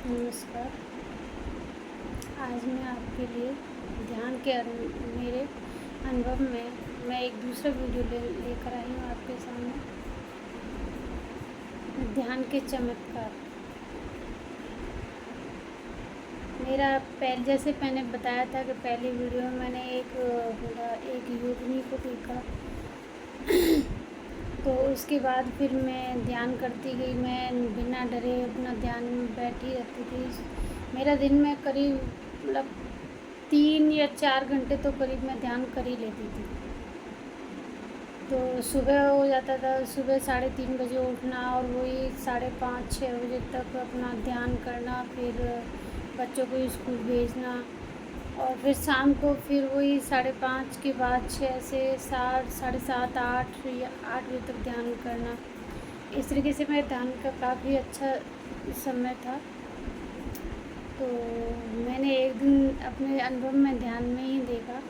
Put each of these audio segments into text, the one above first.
नमस्कार। आज मैं आपके लिए ध्यान के मेरे अनुभव में मैं एक दूसरा वीडियो लेकर आई हूँ आपके सामने। ध्यान के चमत्कार। मेरा जैसे मैंने बताया था कि पहले वीडियो में मैंने एक योगिनी को देखा। तो उसके बाद फिर मैं ध्यान करती गई। मैं बिना डरे अपना ध्यान में बैठी रहती थी। मेरा दिन में करीब 3 या 4 घंटे तो करीब मैं ध्यान कर ही लेती थी। तो सुबह हो जाता था, सुबह 3:30 बजे उठना और वही 5:30-6 बजे तक अपना ध्यान करना, फिर बच्चों को स्कूल भेजना और फिर शाम को फिर वही 5:30 के बाद 6 से 7, 7:30, 8 या 8 बजे तक ध्यान करना। इस तरीके से मेरे ध्यान का काफ़ी अच्छा समय था। तो मैंने एक दिन अपने अनुभव में ध्यान में ही देखा।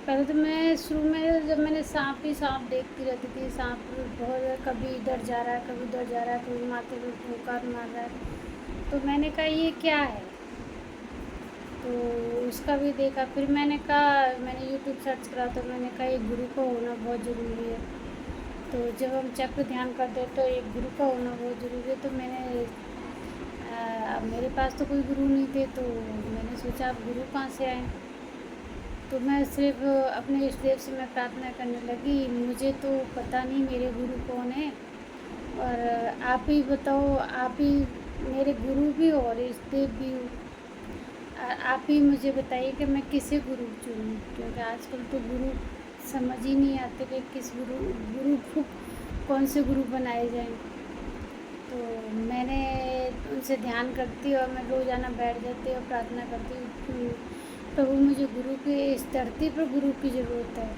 पहले तो मैं शुरू में जब मैंने सांप ही सांप देखती रहती थी। सांप बहुत कभी इधर जा रहा है, कभी उधर जा रहा है, कभी माथे पे फुंकार मार रहा है। तो मैंने कहा ये क्या है, तो उसका भी देखा। फिर मैंने यूट्यूब सर्च करा तो मैंने कहा एक गुरु का होना बहुत ज़रूरी है। तो जब हम चक्र ध्यान करते हैं तो एक गुरु का होना बहुत ज़रूरी है। तो मेरे पास तो कोई गुरु नहीं थे, तो मैंने सोचा अब गुरु कहाँ से आए। तो मैं सिर्फ अपने इष्ट देव से मैं प्रार्थना करने लगी, मुझे तो पता नहीं मेरे गुरु कौन है, और आप ही बताओ, आप ही मेरे गुरु भी हो और इष्ट देव भी हो। आप ही मुझे बताइए कि मैं किसे गुरु चुनूँ, क्योंकि आजकल तो गुरु समझ ही नहीं आते कि किस गुरु को कौन से गुरु बनाए जाएं। तो मैंने उनसे ध्यान करती और मैं रोज़ाना बैठ जाती और प्रार्थना करती, प्रभु मुझे गुरु की, इस धरती पर गुरु की ज़रूरत है,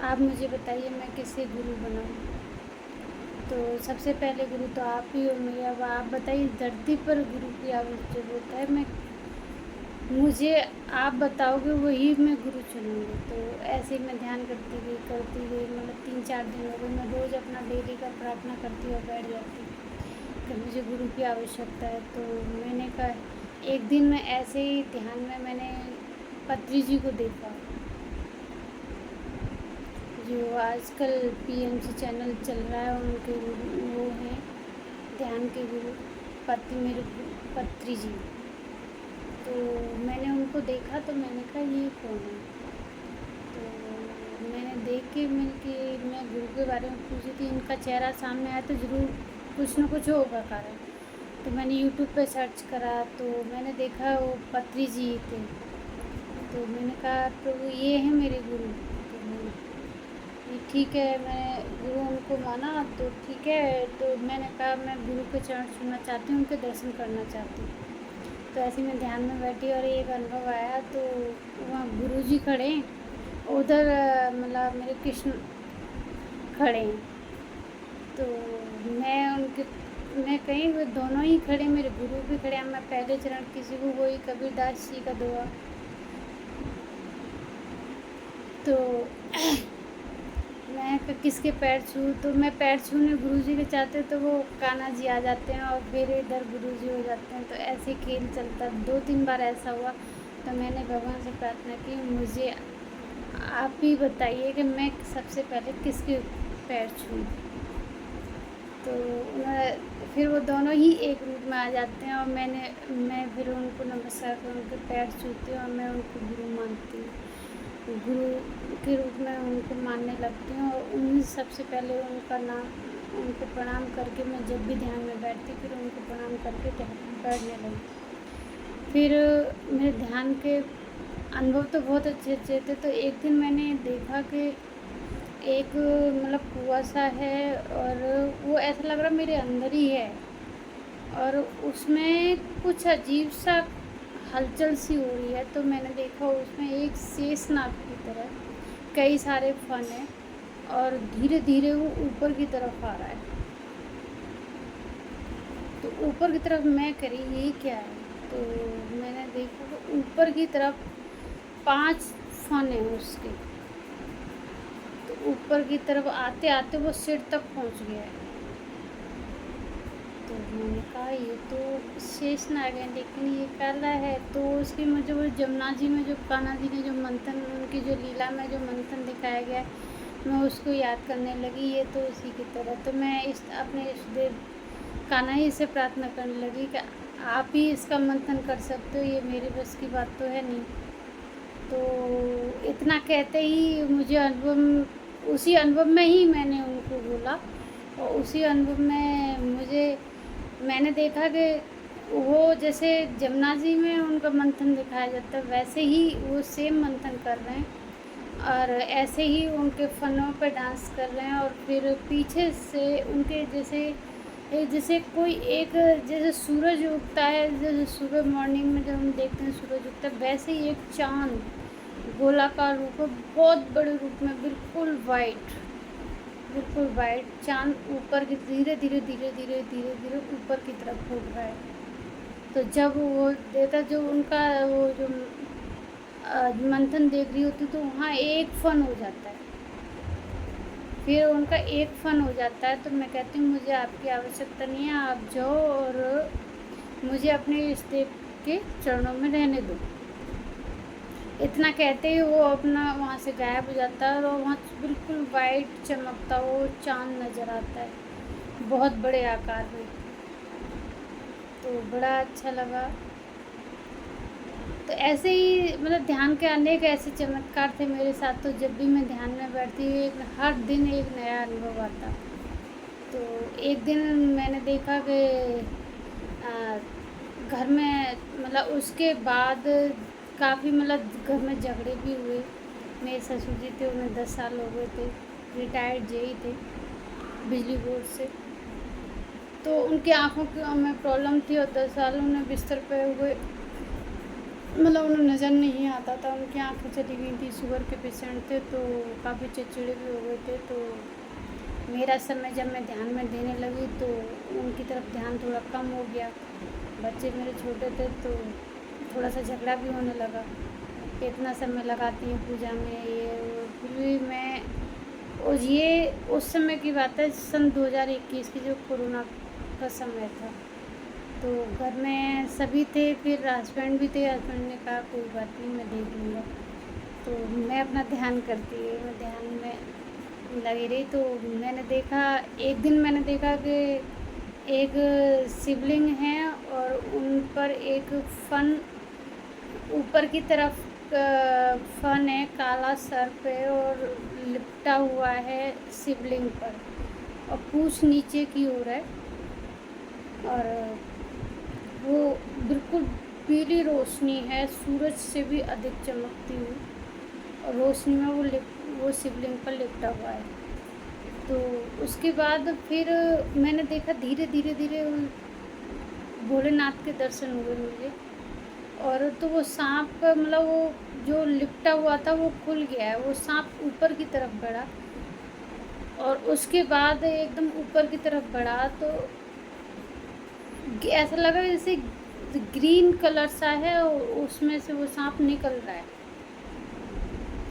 आप मुझे बताइए मैं किसे गुरु बनाऊँ। तो सबसे पहले गुरु तो आप ही हो मेरे। अब आप बताइए धरती पर गुरु की ज़रूरत है, मुझे आप बताओगे वही मैं गुरु चुनूँगी। तो ऐसे ही मैं ध्यान करती गई 3-4 दिन हो गए। मैं रोज़ अपना डेली का प्रार्थना करती और बैठ जाती कि मुझे गुरु की आवश्यकता है। तो मैंने कहा एक दिन मैं ऐसे ही ध्यान में मैंने पत्री जी को देखा, जो आजकल पीएमसी चैनल चल रहा है, उनके वो हैं ध्यान के गुरु मेरे पत्री जी। तो मैंने उनको देखा तो मैंने कहा ये कौन है। तो मैंने देख के मैं गुरु के बारे में पूछी थी, इनका चेहरा सामने आया तो ज़रूर कुछ न कुछ होगा कारण। तो मैंने यूट्यूब पे सर्च करा तो मैंने देखा वो पत्री जी थे। तो मैंने कहा तो ये हैं मेरे गुरु। तो ये ठीक है, मैं गुरु उनको माना तो ठीक है। तो मैंने कहा मैं गुरु के चरण छूना चाहती हूँ, उनके दर्शन करना चाहती हूँ। तो ऐसे ही मैं ध्यान में बैठी और एक अनुभव आया। तो वहाँ गुरुजी खड़े हैं, उधर मेरे कृष्ण खड़े हैं। तो मैं कहीं वो दोनों ही खड़े, मेरे गुरु भी खड़े हैं। मैं पहले चरण किसी को वही कबीरदास जी का दुआ। तो मैं किसके पैर छूँ, तो मैं पैर छूने गुरुजी के चाहते तो वो कान्हा जी आ जाते हैं और फिर इधर गुरुजी हो जाते हैं। तो ऐसे खेल चलता 2-3 बार ऐसा हुआ। तो मैंने भगवान से प्रार्थना की, मुझे आप ही बताइए कि मैं सबसे पहले किसके पैर छूँ। तो फिर वो दोनों ही एक रूप में आ जाते हैं और मैं फिर उनको नमस्कार कर उनके पैर छूती हूँ और मैं उनको गुरु मानती हूँ। गुरु के रूप में उनको मानने लगती हूँ और उन्हीं सबसे पहले उनको प्रणाम करके मैं जब भी ध्यान में बैठती फिर उनको प्रणाम करके ध्यान में बैठने लगी। फिर मेरे ध्यान के अनुभव तो बहुत अच्छे अच्छे थे। तो एक दिन मैंने देखा कि एक कुआं सा है और वो ऐसा लग रहा मेरे अंदर ही है, और उसमें कुछ अजीब सा हलचल सी हो रही है। तो मैंने देखा उसमें एक शेषनाग की तरह कई सारे फन हैं और धीरे धीरे वो ऊपर की तरफ आ रहा है। तो ऊपर की तरफ मैं करी ये क्या है। तो मैंने देखा तो ऊपर की तरफ 5 फन हैं उसके। तो ऊपर की तरफ आते आते वो सिर तक पहुंच गया है। तो मैंने कहा ये तो शेषनाग है, लेकिन ये काला है। तो उसकी मुझे वो जमुना जी में जो कान्हा जी ने जो मंथन, उनकी जो लीला में जो मंथन दिखाया गया है, मैं उसको याद करने लगी, ये तो उसी की तरह। तो मैं इस अपने इष्ट देव कान्हा ही से प्रार्थना करने लगी कि आप ही इसका मंथन कर सकते हो, ये मेरे बस की बात तो है नहीं। तो इतना कहते ही मुझे अनुभव, उसी अनुभव में ही मैंने उनको बोला, और उसी अनुभव में मैंने देखा कि वो जैसे जमुना जी में उनका मंथन दिखाया जाता है, वैसे ही वो सेम मंथन कर रहे हैं, और ऐसे ही उनके फनों पे डांस कर रहे हैं। और फिर पीछे से उनके जैसे कोई एक, जैसे सूरज उगता है, जैसे सुबह मॉर्निंग में जब हम देखते हैं सूरज उगता है, वैसे ही एक चाँद गोलाकार रूप में, बहुत बड़े रूप में, बिल्कुल वाइट चाँद ऊपर की धीरे धीरे धीरे धीरे धीरे धीरे ऊपर की तरफ उठ रहा है। तो जब वो देवता जो उनका वो जो मंथन देख रही होती, तो वहाँ एक फन हो जाता है, फिर उनका एक फन हो जाता है। तो मैं कहती हूँ मुझे आपकी आवश्यकता नहीं है, आप जाओ और मुझे अपने इस देव के चरणों में रहने दो। इतना कहते ही वो अपना वहाँ से गायब हो जाता है, और वहाँ बिल्कुल वाइट चमकता वो चाँद नज़र आता है, बहुत बड़े आकार में। तो बड़ा अच्छा लगा। तो ऐसे ही मतलब ध्यान के अनेक ऐसे चमत्कार थे मेरे साथ। तो जब भी मैं ध्यान में बैठती हूँ, हर दिन एक नया अनुभव आता। तो एक दिन मैंने देखा कि घर में मतलब उसके बाद काफ़ी मतलब घर में झगड़े भी हुए। मेरे ससुर जी थे, उन्हें 10 साल हो गए थे, रिटायर्ड जेई थे बिजली बोर्ड से। तो उनकी आँखों की में प्रॉब्लम थी, और 10 साल उन्हें बिस्तर पे हुए, मतलब उन्हें नज़र नहीं आता था, उनकी आँखें चली गई थी। शुगर के पेशेंट थे, तो काफ़ी चिड़चिड़े भी हो गए थे। तो मेरा समय जब मैं ध्यान में देने लगी, तो उनकी तरफ ध्यान थोड़ा कम हो गया। बच्चे मेरे छोटे थे, तो थोड़ा सा झगड़ा भी होने लगा, इतना समय लगाती हैं पूजा में, ये वो। फिर भी मैं, और ये उस समय की बात है, सन 2021 की, जो कोरोना का समय था। तो घर में सभी थे, फिर हस्बैंड भी थे। हस्बैंड ने कहा कोई बात नहीं, मैं देख लूँगा। तो मैं अपना ध्यान करती है, मैं ध्यान में लगी रही। तो मैंने देखा, एक दिन मैंने देखा कि एक शिवलिंग है, और उन पर एक फन ऊपर की तरफ फन है, काला सर्प है, और लिपटा हुआ है शिवलिंग पर, और पूँछ नीचे की ओर है, और वो बिल्कुल पीली रोशनी है, सूरज से भी अधिक चमकती हुई, और रोशनी में वो शिवलिंग पर लिपटा हुआ है। तो उसके बाद फिर मैंने देखा धीरे धीरे धीरे भोलेनाथ के दर्शन हुए मुझे। और तो वो सांप का मतलब वो जो लिपटा हुआ था वो खुल गया है, वो सांप ऊपर की तरफ बढ़ा, और उसके बाद एकदम ऊपर की तरफ बढ़ा, तो ऐसा लगा जैसे ग्रीन कलर सा है, और उसमें से वो सांप निकल रहा है।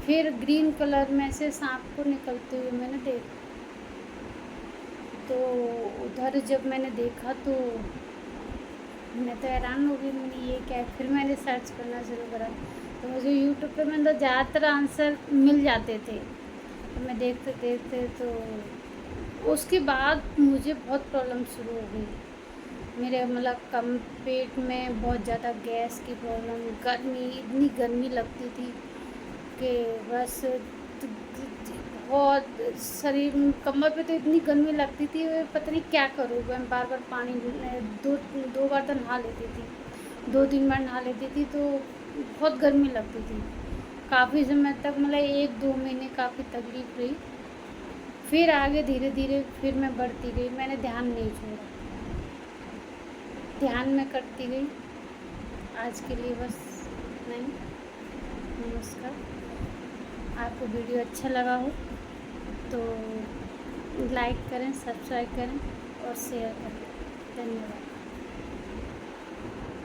फिर ग्रीन कलर में से सांप को निकलते हुए मैंने देखा। तो उधर जब मैंने देखा, तो मैं तो हैरान हो गई, मैंने ये क्या है। फिर मैंने सर्च करना शुरू करा, तो मुझे यूट्यूब पे मतलब ज़्यादातर आंसर मिल जाते थे। तो मैं देखते देखते, तो उसके बाद मुझे बहुत प्रॉब्लम शुरू हो गई। मेरे मतलब कम पेट में बहुत ज़्यादा गैस की प्रॉब्लम, गर्मी, इतनी गर्मी लगती थी कि बस बहुत शरीर कमर पे तो इतनी गर्मी लगती थी, पता नहीं क्या करूँ। मैं बार बार पानी दो बार तो नहा लेती थी, 2-3 बार नहा लेती थी, तो बहुत गर्मी लगती थी काफ़ी समय तक, मतलब 1-2 महीने काफ़ी तकलीफ़ रही। फिर आगे धीरे धीरे फिर मैं बढ़ती गई, मैंने ध्यान नहीं छोड़ा, ध्यान में करती गई। आज के लिए बस इतना ही। नमस्कार। आपको वीडियो अच्छा लगा हो तो लाइक करें, सब्सक्राइब करें और शेयर करें। धन्यवाद।